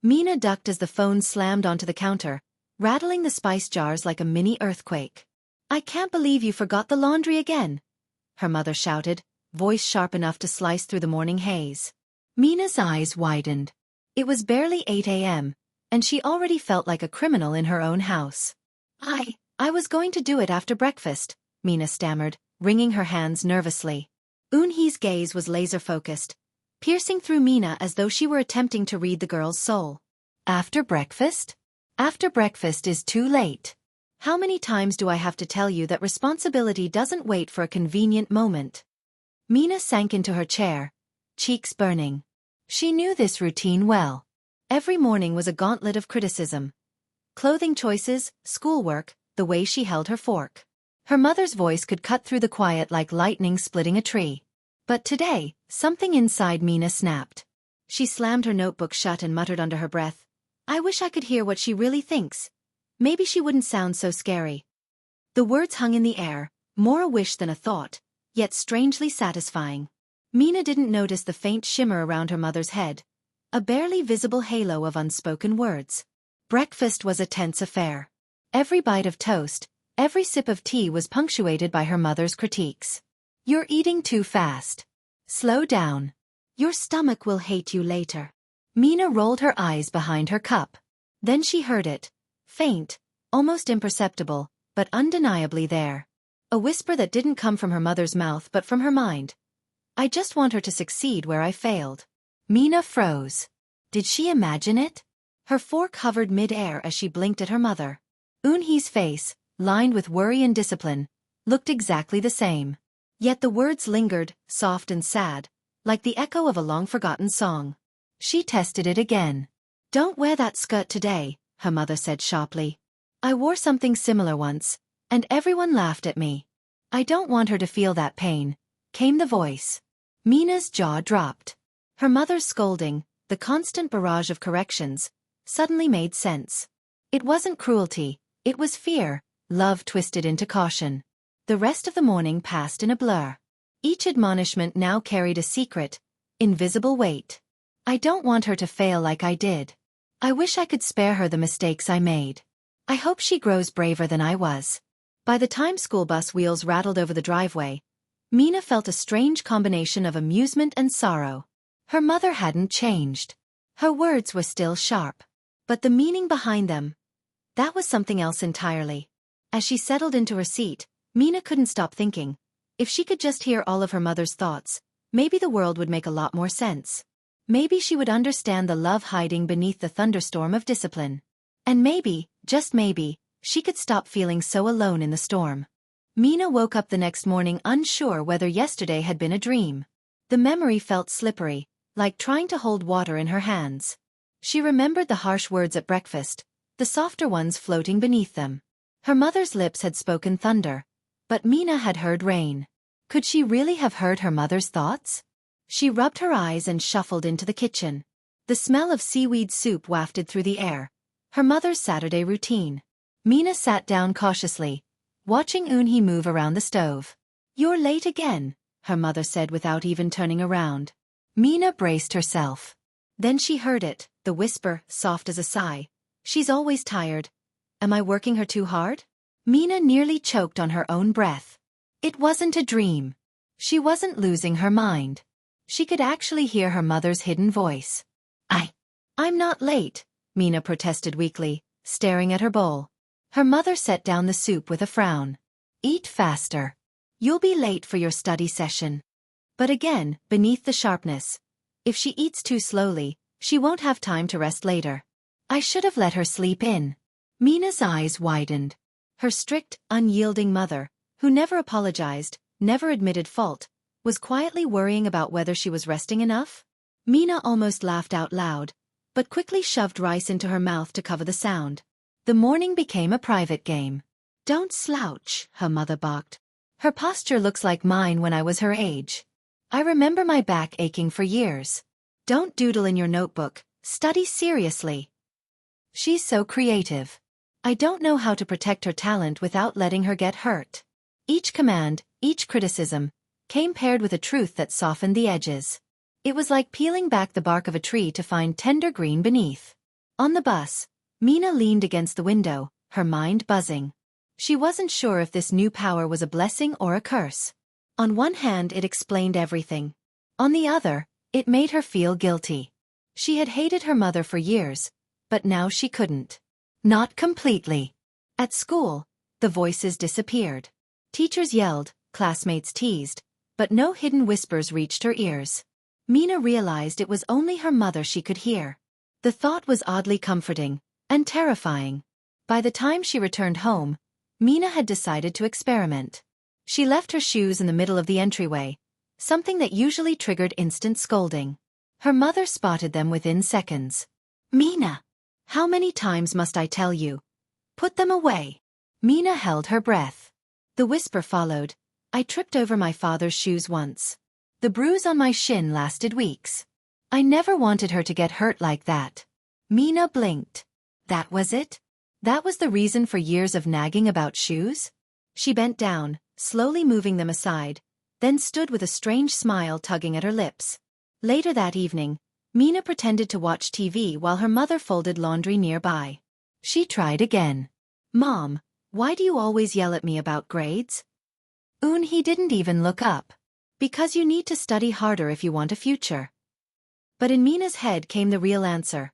Mina ducked as the phone slammed onto the counter, rattling the spice jars like a mini earthquake. "I can't believe you forgot the laundry again," her mother shouted, voice sharp enough to slice through the morning haze. Mina's eyes widened. It was barely 8 a.m., and she already felt like a criminal in her own house. I was going to do it after breakfast," Mina stammered, wringing her hands nervously. Eun-hee's gaze was laser-focused, piercing through Mina as though she were attempting to read the girl's soul. "After breakfast? After breakfast is too late. How many times do I have to tell you that responsibility doesn't wait for a convenient moment?" Mina sank into her chair, cheeks burning. She knew this routine well. Every morning was a gauntlet of criticism. Clothing choices, schoolwork, the way she held her fork. Her mother's voice could cut through the quiet like lightning splitting a tree. But today, something inside Mina snapped. She slammed her notebook shut and muttered under her breath, "I wish I could hear what she really thinks. Maybe she wouldn't sound so scary." The words hung in the air, more a wish than a thought, yet strangely satisfying. Mina didn't notice the faint shimmer around her mother's head, a barely visible halo of unspoken words. Breakfast was a tense affair. Every bite of toast, every sip of tea was punctuated by her mother's critiques. "You're eating too fast. Slow down. Your stomach will hate you later." Mina rolled her eyes behind her cup. Then she heard it. Faint, almost imperceptible, but undeniably there. A whisper that didn't come from her mother's mouth but from her mind. "I just want her to succeed where I failed." Mina froze. Did she imagine it? Her fork hovered mid-air as she blinked at her mother. Eun-hee's face, lined with worry and discipline, looked exactly the same. Yet the words lingered, soft and sad, like the echo of a long-forgotten song. She tested it again. "Don't wear that skirt today," her mother said sharply. "I wore something similar once, and everyone laughed at me." "I don't want her to feel that pain," came the voice. Mina's jaw dropped. Her mother's scolding, the constant barrage of corrections, suddenly made sense. It wasn't cruelty, it was fear, love twisted into caution. The rest of the morning passed in a blur. Each admonishment now carried a secret, invisible weight. "I don't want her to fail like I did. I wish I could spare her the mistakes I made. I hope she grows braver than I was." By the time school bus wheels rattled over the driveway, Mina felt a strange combination of amusement and sorrow. Her mother hadn't changed. Her words were still sharp. But the meaning behind them, that was something else entirely. As she settled into her seat, Mina couldn't stop thinking. If she could just hear all of her mother's thoughts, maybe the world would make a lot more sense. Maybe she would understand the love hiding beneath the thunderstorm of discipline. And maybe, just maybe, she could stop feeling so alone in the storm. Mina woke up the next morning unsure whether yesterday had been a dream. The memory felt slippery, like trying to hold water in her hands. She remembered the harsh words at breakfast, the softer ones floating beneath them. Her mother's lips had spoken thunder, but Mina had heard rain. Could she really have heard her mother's thoughts? She rubbed her eyes and shuffled into the kitchen. The smell of seaweed soup wafted through the air, her mother's Saturday routine. Mina sat down cautiously, watching Eun-hee move around the stove. "You're late again," her mother said without even turning around. Mina braced herself. Then she heard it, the whisper, soft as a sigh. "She's always tired. Am I working her too hard?" Mina nearly choked on her own breath. It wasn't a dream. She wasn't losing her mind. She could actually hear her mother's hidden voice. I'm not late," Mina protested weakly, staring at her bowl. Her mother set down the soup with a frown. "Eat faster. You'll be late for your study session." But again, beneath the sharpness, if she eats too slowly, she won't have time to rest later. "I should have let her sleep in." Mina's eyes widened. Her strict, unyielding mother, who never apologized, never admitted fault, was quietly worrying about whether she was resting enough. Mina almost laughed out loud, but quickly shoved rice into her mouth to cover the sound. The morning became a private game. "Don't slouch," her mother barked. "Her posture looks like mine when I was her age. I remember my back aching for years. Don't doodle in your notebook, study seriously." "She's so creative. I don't know how to protect her talent without letting her get hurt." Each command, each criticism, came paired with a truth that softened the edges. It was like peeling back the bark of a tree to find tender green beneath. On the bus, Mina leaned against the window, her mind buzzing. She wasn't sure if this new power was a blessing or a curse. On one hand, it explained everything. On the other, it made her feel guilty. She had hated her mother for years, but now she couldn't. Not completely. At school, the voices disappeared. Teachers yelled, classmates teased, but no hidden whispers reached her ears. Mina realized it was only her mother she could hear. The thought was oddly comforting and terrifying. By the time she returned home, Mina had decided to experiment. She left her shoes in the middle of the entryway, something that usually triggered instant scolding. Her mother spotted them within seconds. "Mina, how many times must I tell you? Put them away." Mina held her breath. The whisper followed, "I tripped over my father's shoes once. The bruise on my shin lasted weeks. I never wanted her to get hurt like that." Mina blinked. That was it? That was the reason for years of nagging about shoes? She bent down, slowly moving them aside, then stood with a strange smile tugging at her lips. Later that evening, Mina pretended to watch TV while her mother folded laundry nearby. She tried again. "Mom, why do you always yell at me about grades?" Eun-hee didn't even look up. "Because you need to study harder if you want a future." But in Mina's head came the real answer.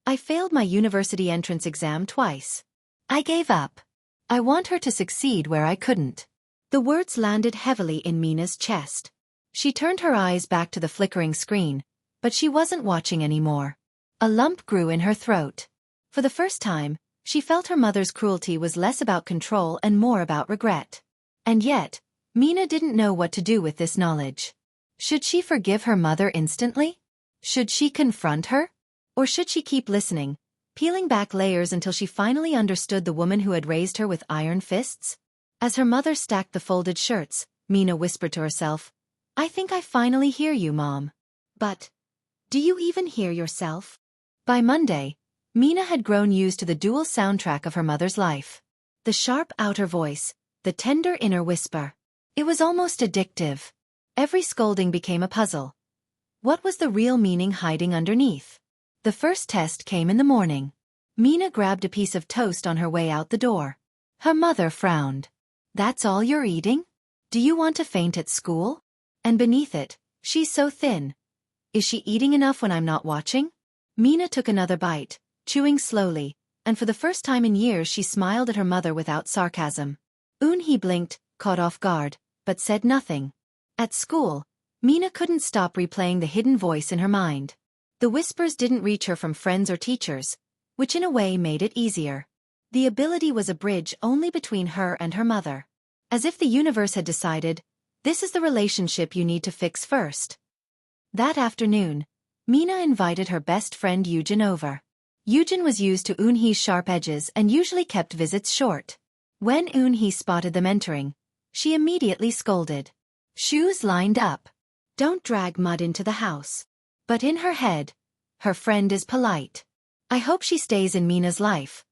"I failed my university entrance exam twice. I gave up. I want her to succeed where I couldn't." The words landed heavily in Mina's chest. She turned her eyes back to the flickering screen, but she wasn't watching anymore. A lump grew in her throat. For the first time, she felt her mother's cruelty was less about control and more about regret. And yet, Mina didn't know what to do with this knowledge. Should she forgive her mother instantly? Should she confront her? Or should she keep listening, peeling back layers until she finally understood the woman who had raised her with iron fists? As her mother stacked the folded shirts, Mina whispered to herself, "I think I finally hear you, Mom. But, do you even hear yourself?" By Monday, Mina had grown used to the dual soundtrack of her mother's life. The sharp outer voice, the tender inner whisper. It was almost addictive. Every scolding became a puzzle. What was the real meaning hiding underneath? The first test came in the morning. Mina grabbed a piece of toast on her way out the door. Her mother frowned. "That's all you're eating? Do you want to faint at school?" And beneath it, "She's so thin. Is she eating enough when I'm not watching?" Mina took another bite, chewing slowly, and for the first time in years she smiled at her mother without sarcasm. Eun-hee blinked, caught off guard, but said nothing. At school, Mina couldn't stop replaying the hidden voice in her mind. The whispers didn't reach her from friends or teachers, which in a way made it easier. The ability was a bridge only between her and her mother. As if the universe had decided, this is the relationship you need to fix first. That afternoon, Mina invited her best friend Eun-hee over. Eun was used to Eun-hee's sharp edges and usually kept visits short. When Eun-hee spotted them entering, she immediately scolded. Shoes lined up. "Don't drag mud into the house." But in her head, her friend is polite. "I hope she stays in Mina's life.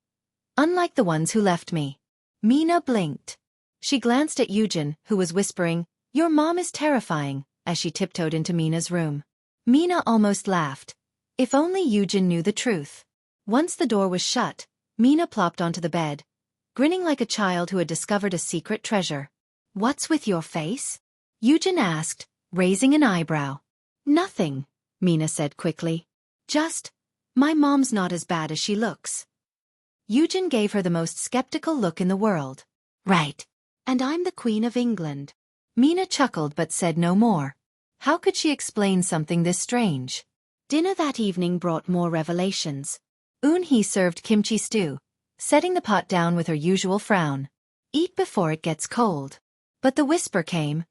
Unlike the ones who left me." Mina blinked. She glanced at Eun, who was whispering, "Your mom is terrifying," as she tiptoed into Mina's room. Mina almost laughed. If only Eun knew the truth. Once the door was shut, Mina plopped onto the bed, grinning like a child who had discovered a secret treasure. "What's with your face?" Eun asked, raising an eyebrow. "Nothing," Mina said quickly. "Just, my mom's not as bad as she looks." Eun gave her the most skeptical look in the world. "Right. And I'm the Queen of England." Mina chuckled but said no more. How could she explain something this strange? Dinner that evening brought more revelations. Eun-hee served kimchi stew, setting the pot down with her usual frown. "Eat before it gets cold." But the whisper came.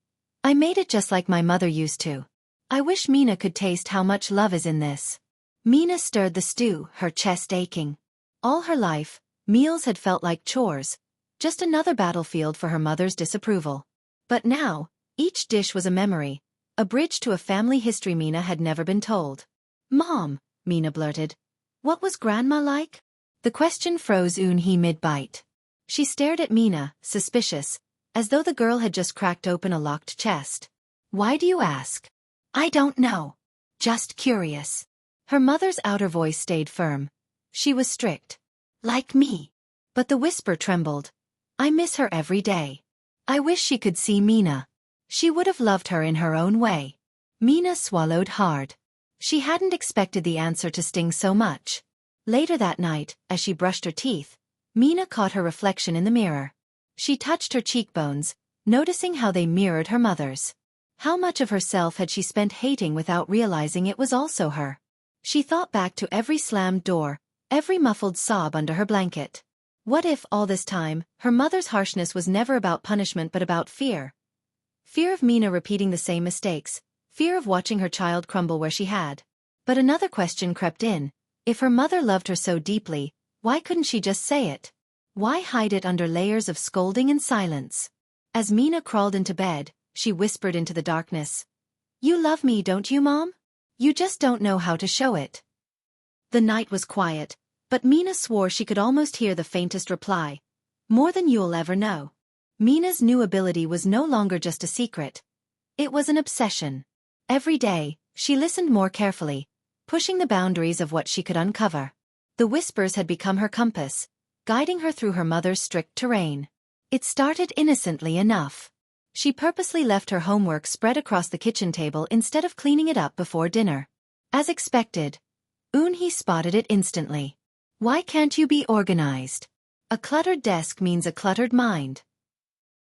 "I made it just like my mother used to. I wish Mina could taste how much love is in this." Mina stirred the stew, her chest aching. All her life, meals had felt like chores, just another battlefield for her mother's disapproval. But now, each dish was a memory, a bridge to a family history Mina had never been told. "Mom," Mina blurted, "what was Grandma like?" The question froze Eun-hee mid-bite. She stared at Mina, suspicious, as though the girl had just cracked open a locked chest. "Why do you ask?" "I don't know. Just curious." Her mother's outer voice stayed firm. She was strict. Like me. But the whisper trembled. I miss her every day. I wish she could see Mina. She would have loved her in her own way. Mina swallowed hard. She hadn't expected the answer to sting so much. Later that night, as she brushed her teeth, Mina caught her reflection in the mirror. She touched her cheekbones, noticing how they mirrored her mother's. How much of herself had she spent hating without realizing it was also her? She thought back to every slammed door, every muffled sob under her blanket. What if, all this time, her mother's harshness was never about punishment but about fear? Fear of Mina repeating the same mistakes, fear of watching her child crumble where she had. But another question crept in. If her mother loved her so deeply, why couldn't she just say it? Why hide it under layers of scolding and silence? As Mina crawled into bed, she whispered into the darkness. You love me, don't you, Mom? You just don't know how to show it. The night was quiet, but Mina swore she could almost hear the faintest reply. More than you'll ever know. Mina's new ability was no longer just a secret. It was an obsession. Every day, she listened more carefully, pushing the boundaries of what she could uncover. The whispers had become her compass, guiding her through her mother's strict terrain. It started innocently enough. She purposely left her homework spread across the kitchen table instead of cleaning it up before dinner. As expected, Eun-hee spotted it instantly. Why can't you be organized? A cluttered desk means a cluttered mind.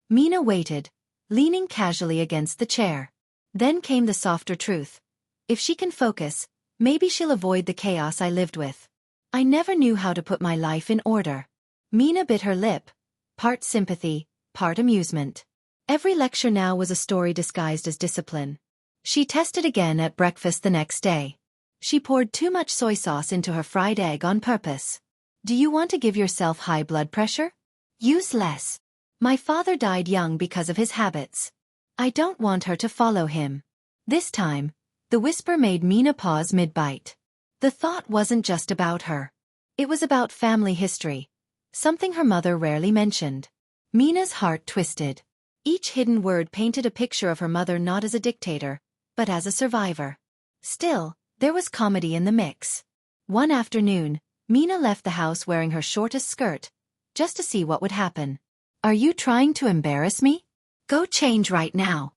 Mina waited, leaning casually against the chair. Then came the softer truth. If she can focus, maybe she'll avoid the chaos I lived with. I never knew how to put my life in order. Mina bit her lip, part sympathy, part amusement. Every lecture now was a story disguised as discipline. She tested again at breakfast the next day. She poured too much soy sauce into her fried egg on purpose. Do you want to give yourself high blood pressure? Use less. My father died young because of his habits. I don't want her to follow him. This time, the whisper made Mina pause mid-bite. The thought wasn't just about her. It was about family history, something her mother rarely mentioned. Mina's heart twisted. Each hidden word painted a picture of her mother not as a dictator, but as a survivor. Still, there was comedy in the mix. One afternoon, Mina left the house wearing her shortest skirt, just to see what would happen. Are you trying to embarrass me? Go change right now.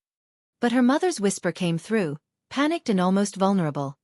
But her mother's whisper came through, panicked and almost vulnerable.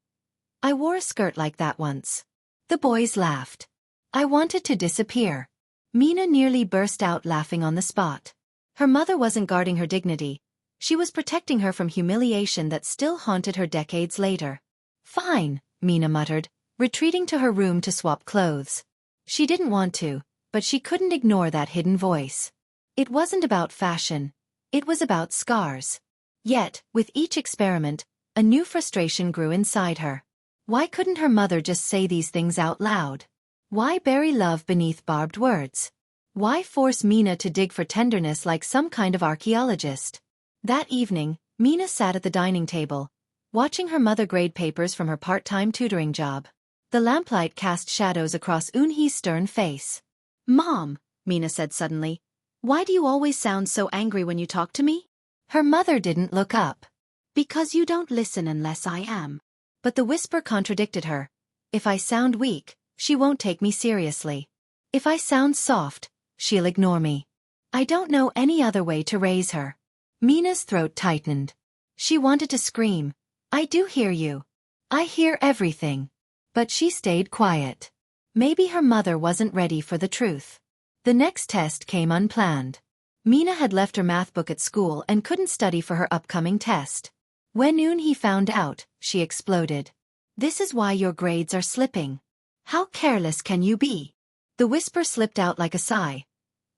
I wore a skirt like that once. The boys laughed. I wanted to disappear. Mina nearly burst out laughing on the spot. Her mother wasn't guarding her dignity. She was protecting her from humiliation that still haunted her decades later. Fine, Mina muttered, retreating to her room to swap clothes. She didn't want to, but she couldn't ignore that hidden voice. It wasn't about fashion. It was about scars. Yet, with each experiment, a new frustration grew inside her. Why couldn't her mother just say these things out loud? Why bury love beneath barbed words? Why force Mina to dig for tenderness like some kind of archaeologist? That evening, Mina sat at the dining table, watching her mother grade papers from her part-time tutoring job. The lamplight cast shadows across Eun-hee's stern face. Mom, Mina said suddenly, why do you always sound so angry when you talk to me? Her mother didn't look up. Because you don't listen unless I am. But the whisper contradicted her. If I sound weak, she won't take me seriously. If I sound soft, she'll ignore me. I don't know any other way to raise her. Mina's throat tightened. She wanted to scream. I do hear you. I hear everything. But she stayed quiet. Maybe her mother wasn't ready for the truth. The next test came unplanned. Mina had left her math book at school and couldn't study for her upcoming test. When Eun-hee found out, she exploded. This is why your grades are slipping. How careless can you be? The whisper slipped out like a sigh.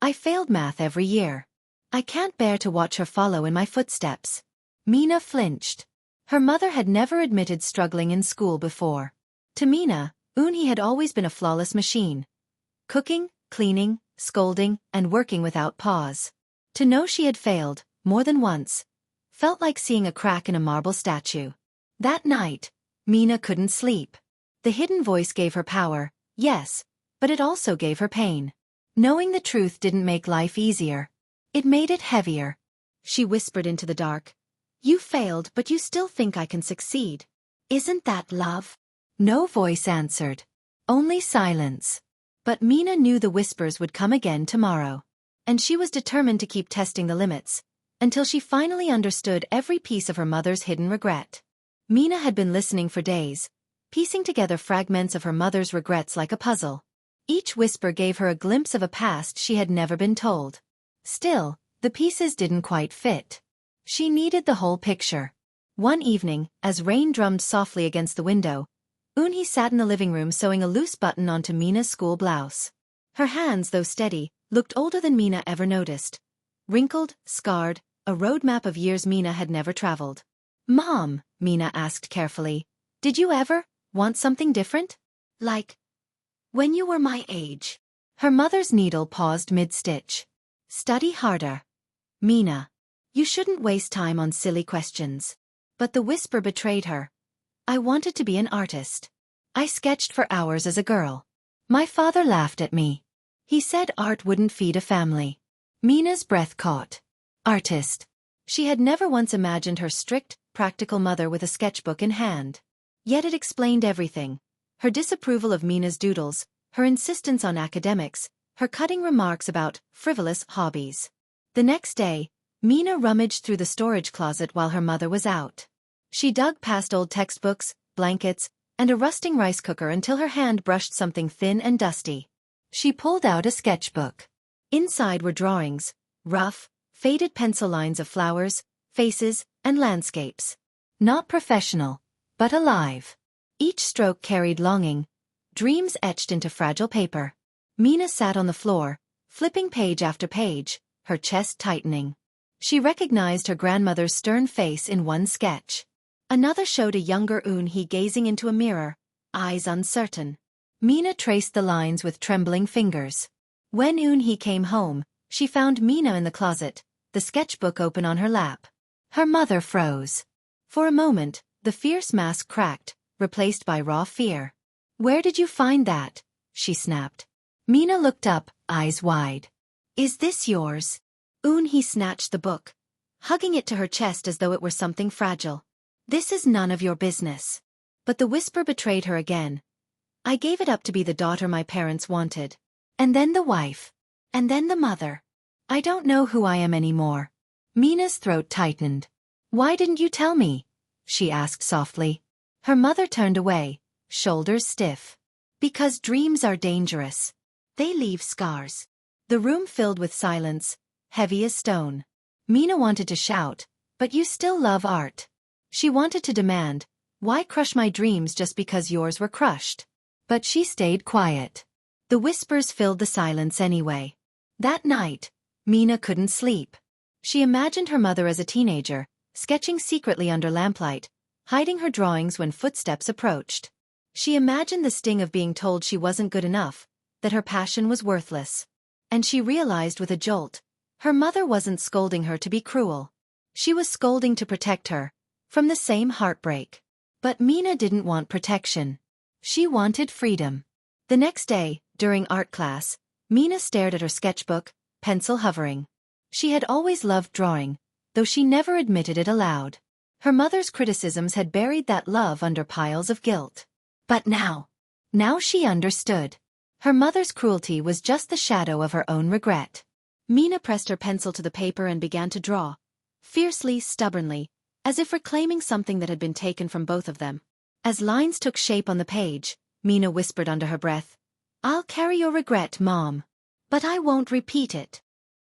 I failed math every year. I can't bear to watch her follow in my footsteps. Mina flinched. Her mother had never admitted struggling in school before. To Mina, Eun-hee had always been a flawless machine. Cooking, cleaning, scolding, and working without pause. To know she had failed, more than once, felt like seeing a crack in a marble statue. That night, Mina couldn't sleep. The hidden voice gave her power, yes, but it also gave her pain. Knowing the truth didn't make life easier. It made it heavier. She whispered into the dark. You failed, but you still think I can succeed. Isn't that love? No voice answered. Only silence. But Mina knew the whispers would come again tomorrow. And she was determined to keep testing the limits, until she finally understood every piece of her mother's hidden regret. Mina had been listening for days, piecing together fragments of her mother's regrets like a puzzle. Each whisper gave her a glimpse of a past she had never been told. Still, the pieces didn't quite fit. She needed the whole picture. One evening, as rain drummed softly against the window, Eun-hee sat in the living room sewing a loose button onto Mina's school blouse. Her hands, though steady, looked older than Mina ever noticed. Wrinkled, scarred, a roadmap of years Mina had never traveled. "Mom," Mina asked carefully, "did you ever want something different? Like when you were my age?" Her mother's needle paused mid-stitch. "Study harder, Mina. You shouldn't waste time on silly questions." But the whisper betrayed her. "I wanted to be an artist. I sketched for hours as a girl. My father laughed at me. He said art wouldn't feed a family." Mina's breath caught. Artist. She had never once imagined her strict, practical mother with a sketchbook in hand. Yet it explained everything. Her disapproval of Mina's doodles, her insistence on academics, her cutting remarks about frivolous hobbies. The next day, Mina rummaged through the storage closet while her mother was out. She dug past old textbooks, blankets, and a rusting rice cooker until her hand brushed something thin and dusty. She pulled out a sketchbook. Inside were drawings, rough, faded pencil lines of flowers, faces, and landscapes. Not professional, but alive. Each stroke carried longing, dreams etched into fragile paper. Mina sat on the floor, flipping page after page, her chest tightening. She recognized her grandmother's stern face in one sketch. Another showed a younger Eun-hee gazing into a mirror, eyes uncertain. Mina traced the lines with trembling fingers. When Eun-hee came home, she found Mina in the closet, the sketchbook open on her lap. Her mother froze. For a moment, the fierce mask cracked, replaced by raw fear. "Where did you find that?" she snapped. Mina looked up, eyes wide. "Is this yours?" Eun-hee snatched the book, hugging it to her chest as though it were something fragile. "This is none of your business." But the whisper betrayed her again. "I gave it up to be the daughter my parents wanted. And then the wife. And then the mother. I don't know who I am anymore." Mina's throat tightened. "Why didn't you tell me?" she asked softly. Her mother turned away, shoulders stiff. "Because dreams are dangerous. They leave scars." The room filled with silence, heavy as stone. Mina wanted to shout, "But you still love art." She wanted to demand, "Why crush my dreams just because yours were crushed?" But she stayed quiet. The whispers filled the silence anyway. That night, Mina couldn't sleep. She imagined her mother as a teenager, sketching secretly under lamplight, hiding her drawings when footsteps approached. She imagined the sting of being told she wasn't good enough, that her passion was worthless. And she realized with a jolt, her mother wasn't scolding her to be cruel. She was scolding to protect her, from the same heartbreak. But Mina didn't want protection. She wanted freedom. The next day, during art class, Mina stared at her sketchbook, pencil hovering. She had always loved drawing, though she never admitted it aloud. Her mother's criticisms had buried that love under piles of guilt. But now she understood. Her mother's cruelty was just the shadow of her own regret. Mina pressed her pencil to the paper and began to draw, fiercely, stubbornly, as if reclaiming something that had been taken from both of them. As lines took shape on the page, Mina whispered under her breath, "I'll carry your regret, Mom. But I won't repeat it."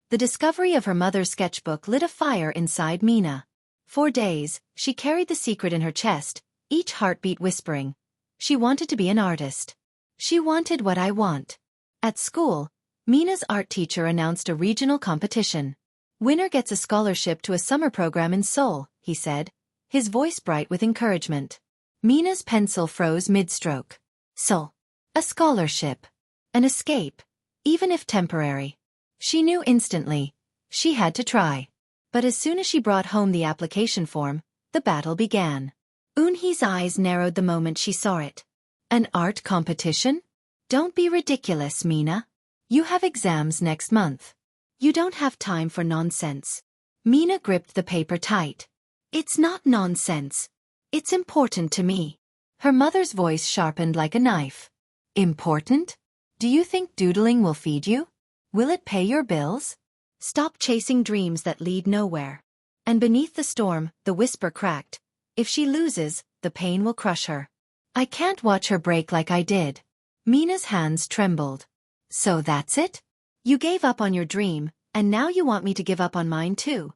The discovery of her mother's sketchbook lit a fire inside Mina. For days, she carried the secret in her chest, each heartbeat whispering. She wanted to be an artist. She wanted what I want. At school, Mina's art teacher announced a regional competition. "Winner gets a scholarship to a summer program in Seoul," he said, his voice bright with encouragement. Mina's pencil froze mid-stroke. Seoul. A scholarship. An escape. Even if temporary. She knew instantly. She had to try. But as soon as she brought home the application form, the battle began. Eun-hee's eyes narrowed the moment she saw it. "An art competition? Don't be ridiculous, Mina. You have exams next month. You don't have time for nonsense." Mina gripped the paper tight. "It's not nonsense. It's important to me." Her mother's voice sharpened like a knife. Important? Do you think doodling will feed you? Will it pay your bills? Stop chasing dreams that lead nowhere. And beneath the storm, the whisper cracked. If she loses, the pain will crush her. I can't watch her break like I did. Mina's hands trembled. So that's it? You gave up on your dream, and now you want me to give up on mine too.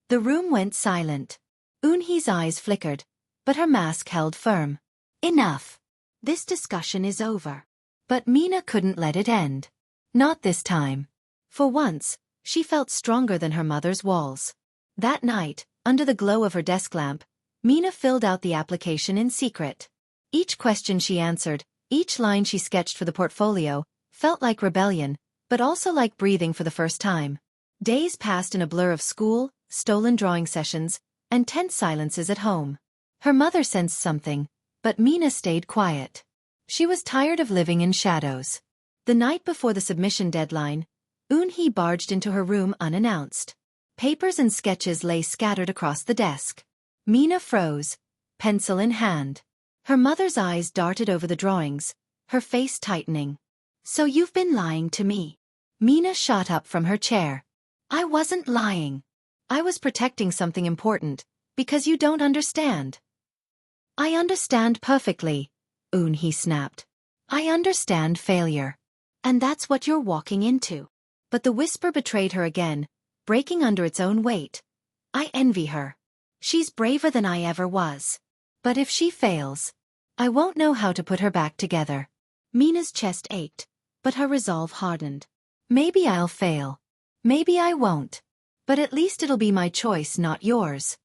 The room went silent. Eun-hee's eyes flickered, but her mask held firm. Enough. This discussion is over. But Mina couldn't let it end. Not this time. For once, she felt stronger than her mother's walls. That night, under the glow of her desk lamp, Mina filled out the application in secret. Each question she answered, each line she sketched for the portfolio, felt like rebellion, but also like breathing for the first time. Days passed in a blur of school, stolen drawing sessions, and tense silences at home. Her mother sensed something, but Mina stayed quiet. She was tired of living in shadows. The night before the submission deadline, Eun-hee barged into her room unannounced. Papers and sketches lay scattered across the desk. Mina froze, pencil in hand. Her mother's eyes darted over the drawings, her face tightening. So you've been lying to me. Mina shot up from her chair. I wasn't lying. I was protecting something important, because you don't understand. I understand perfectly, Eun-hee snapped. I understand failure. And that's what you're walking into. But the whisper betrayed her again, breaking under its own weight. I envy her. She's braver than I ever was. But if she fails, I won't know how to put her back together. Mina's chest ached, but her resolve hardened. Maybe I'll fail. Maybe I won't. But at least it'll be my choice, not yours.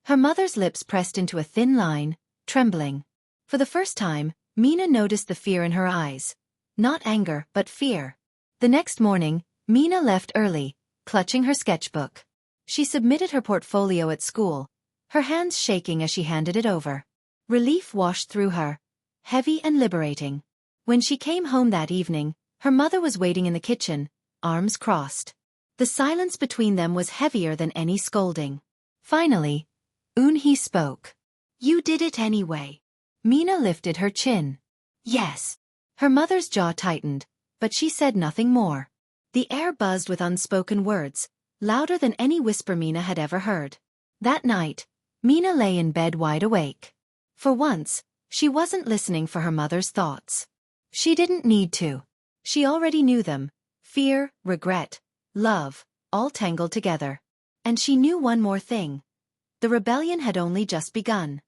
Her mother's lips pressed into a thin line, trembling. For the first time, Mina noticed the fear in her eyes. Not anger, but fear. The next morning, Mina left early, clutching her sketchbook. She submitted her portfolio at school, her hands shaking as she handed it over. Relief washed through her, heavy and liberating. When she came home that evening, her mother was waiting in the kitchen, arms crossed. The silence between them was heavier than any scolding. Finally, Eun-hee spoke. You did it anyway. Mina lifted her chin. Yes. Her mother's jaw tightened, but she said nothing more. The air buzzed with unspoken words, louder than any whisper Mina had ever heard. That night, Mina lay in bed wide awake. For once, she wasn't listening for her mother's thoughts. She didn't need to. She already knew them. Fear, regret, love, all tangled together. And she knew one more thing. The rebellion had only just begun.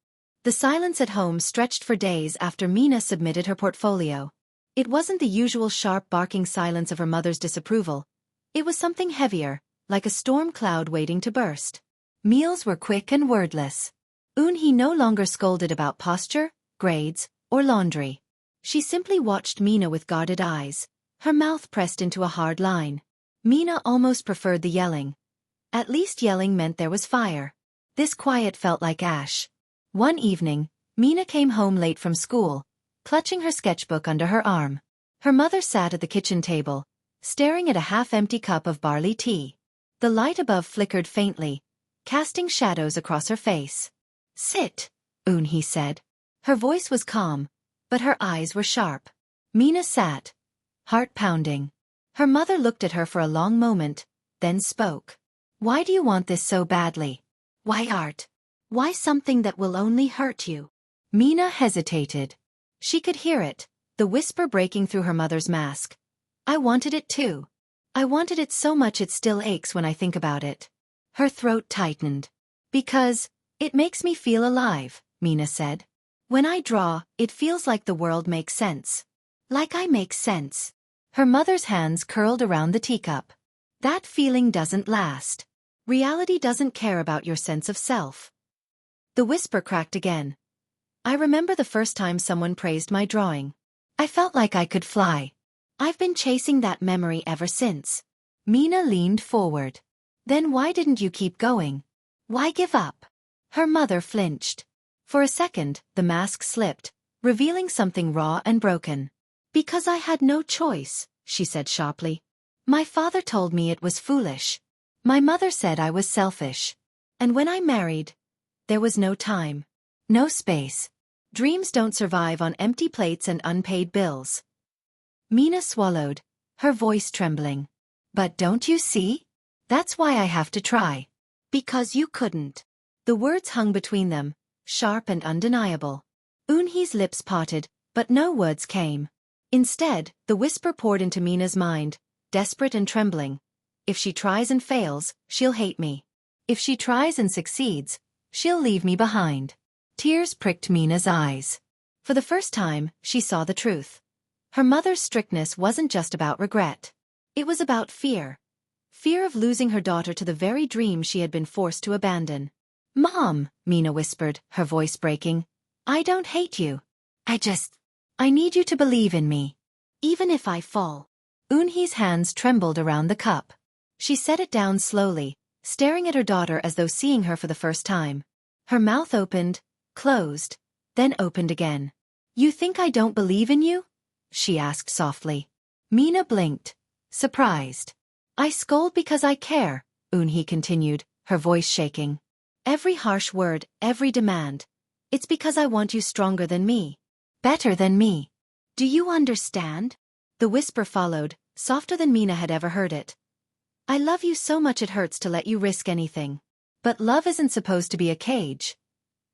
The silence at home stretched for days after Mina submitted her portfolio. It wasn't the usual sharp barking silence of her mother's disapproval. It was something heavier, like a storm cloud waiting to burst. Meals were quick and wordless. Eun-hee no longer scolded about posture, grades, or laundry. She simply watched Mina with guarded eyes, her mouth pressed into a hard line. Mina almost preferred the yelling. At least yelling meant there was fire. This quiet felt like ash. One evening, Mina came home late from school, clutching her sketchbook under her arm. Her mother sat at the kitchen table, staring at a half-empty cup of barley tea. The light above flickered faintly, casting shadows across her face. Sit, Eun-hee said. Her voice was calm, but her eyes were sharp. Mina sat, heart pounding. Her mother looked at her for a long moment, then spoke. Why do you want this so badly? Why art? Why something that will only hurt you? Mina hesitated. She could hear it, the whisper breaking through her mother's mask. I wanted it too. I wanted it so much it still aches when I think about it. Her throat tightened. Because it makes me feel alive, Mina said. When I draw, it feels like the world makes sense. Like I make sense. Her mother's hands curled around the teacup. That feeling doesn't last. Reality doesn't care about your sense of self. The whisper cracked again. I remember the first time someone praised my drawing. I felt like I could fly. I've been chasing that memory ever since. Mina leaned forward. Then why didn't you keep going? Why give up? Her mother flinched. For a second, the mask slipped, revealing something raw and broken. Because I had no choice, she said sharply. My father told me it was foolish. My mother said I was selfish. And when I married, there was no time. No space. Dreams don't survive on empty plates and unpaid bills. Mina swallowed, her voice trembling. But don't you see? That's why I have to try. Because you couldn't. The words hung between them, sharp and undeniable. Eun-hee's lips parted, but no words came. Instead, the whisper poured into Mina's mind, desperate and trembling. If she tries and fails, she'll hate me. If she tries and succeeds, she'll leave me behind. Tears pricked Mina's eyes. For the first time, she saw the truth. Her mother's strictness wasn't just about regret. It was about fear. Fear of losing her daughter to the very dream she had been forced to abandon. "Mom," Mina whispered, her voice breaking, "I don't hate you. I need you to believe in me. Even if I fall." Eun-hee's hands trembled around the cup. She set it down slowly, staring at her daughter as though seeing her for the first time. Her mouth opened, closed, then opened again. "You think I don't believe in you?" she asked softly. Mina blinked, surprised. "I scold because I care," Eun-hee continued, her voice shaking. "Every harsh word, every demand. It's because I want you stronger than me. Better than me. Do you understand?" The whisper followed, softer than Mina had ever heard it. "I love you so much it hurts to let you risk anything. But love isn't supposed to be a cage.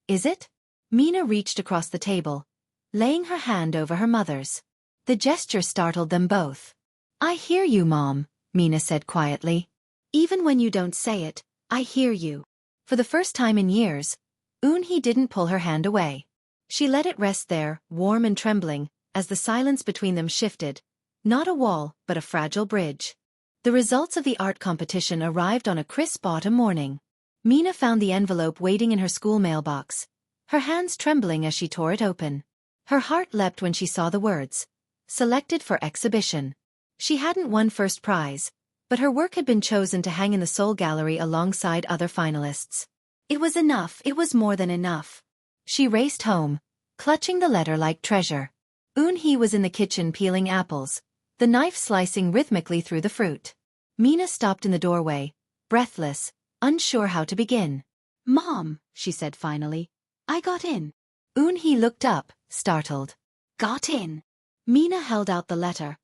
Is it?" Mina reached across the table, laying her hand over her mother's. The gesture startled them both. "I hear you, Mom," Mina said quietly. "Even when you don't say it, I hear you." For the first time in years, Eun-hee didn't pull her hand away. She let it rest there, warm and trembling, as the silence between them shifted. Not a wall, but a fragile bridge. The results of the art competition arrived on a crisp autumn morning. Mina found the envelope waiting in her school mailbox, her hands trembling as she tore it open. Her heart leapt when she saw the words, "Selected for exhibition." She hadn't won first prize, but her work had been chosen to hang in the Seoul Gallery alongside other finalists. It was enough, it was more than enough. She raced home, clutching the letter like treasure. Eun-hee was in the kitchen peeling apples, the knife slicing rhythmically through the fruit. Mina stopped in the doorway, breathless, unsure how to begin. "Mom," she said finally, "I got in." Eun-hee looked up, startled. "Got in?" Mina held out the letter,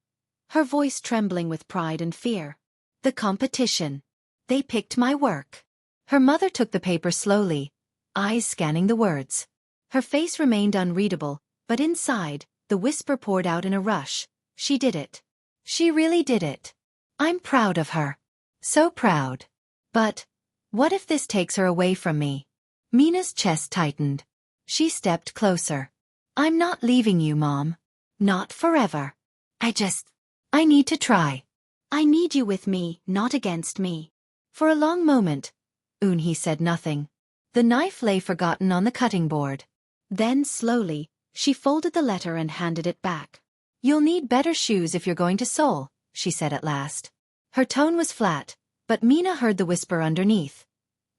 her voice trembling with pride and fear. "The competition. They picked my work." Her mother took the paper slowly, eyes scanning the words. Her face remained unreadable, but inside, the whisper poured out in a rush. "She did it. She really did it. I'm proud of her. So proud. But what if this takes her away from me?" Mina's chest tightened. She stepped closer. "I'm not leaving you, Mom. Not forever. I need to try. I need you with me, not against me." For a long moment, Eun-hee said nothing. The knife lay forgotten on the cutting board. Then, slowly, she folded the letter and handed it back. "You'll need better shoes if you're going to Seoul," she said at last. Her tone was flat, but Mina heard the whisper underneath.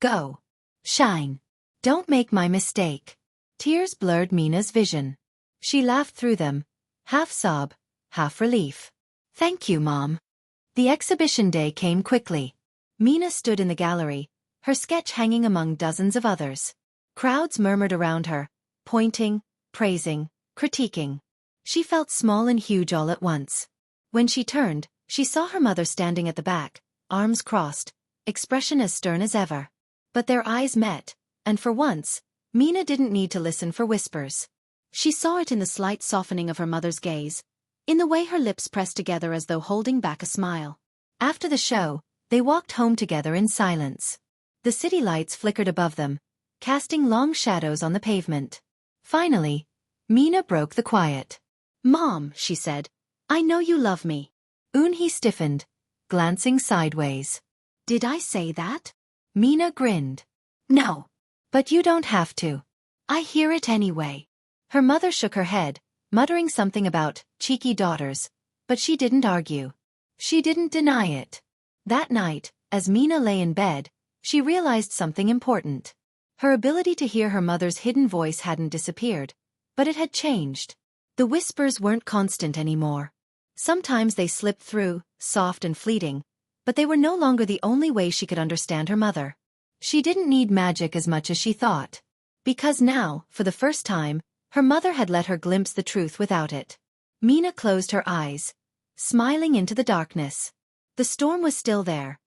"Go. Shine. Don't make my mistake." Tears blurred Mina's vision. She laughed through them, half sob, half relief. "Thank you, Mom." The exhibition day came quickly. Mina stood in the gallery, her sketch hanging among dozens of others. Crowds murmured around her, pointing, praising, critiquing. She felt small and huge all at once. When she turned, she saw her mother standing at the back, arms crossed, expression as stern as ever. But their eyes met, and for once, Mina didn't need to listen for whispers. She saw it in the slight softening of her mother's gaze, in the way her lips pressed together as though holding back a smile. After the show, they walked home together in silence. The city lights flickered above them, casting long shadows on the pavement. Finally, Mina broke the quiet. "Mom," she said, "I know you love me." Eun-hee stiffened, glancing sideways. "Did I say that?" Mina grinned. "No. But you don't have to. I hear it anyway." Her mother shook her head, muttering something about cheeky daughters, but she didn't argue. She didn't deny it. That night, as Mina lay in bed, she realized something important. Her ability to hear her mother's hidden voice hadn't disappeared, but it had changed. The whispers weren't constant anymore. Sometimes they slipped through, soft and fleeting, but they were no longer the only way she could understand her mother. She didn't need magic as much as she thought. Because now, for the first time, Her mother had let her glimpse the truth without it. Mina closed her eyes, smiling into the darkness. The storm was still there.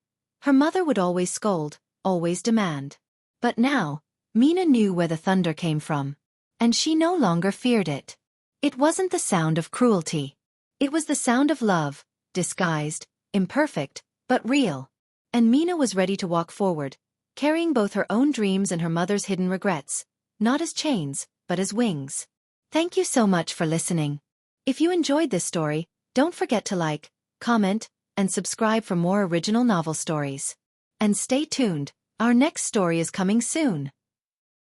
Her mother would always scold, always demand. But now, Mina knew where the thunder came from. And she no longer feared it. It wasn't the sound of cruelty. It was the sound of love, disguised, imperfect, but real. And Mina was ready to walk forward, carrying both her own dreams and her mother's hidden regrets, not as chains, but as wings. Thank you so much for listening. If you enjoyed this story, don't forget to like, comment, and subscribe for more original novel stories. And stay tuned, our next story is coming soon.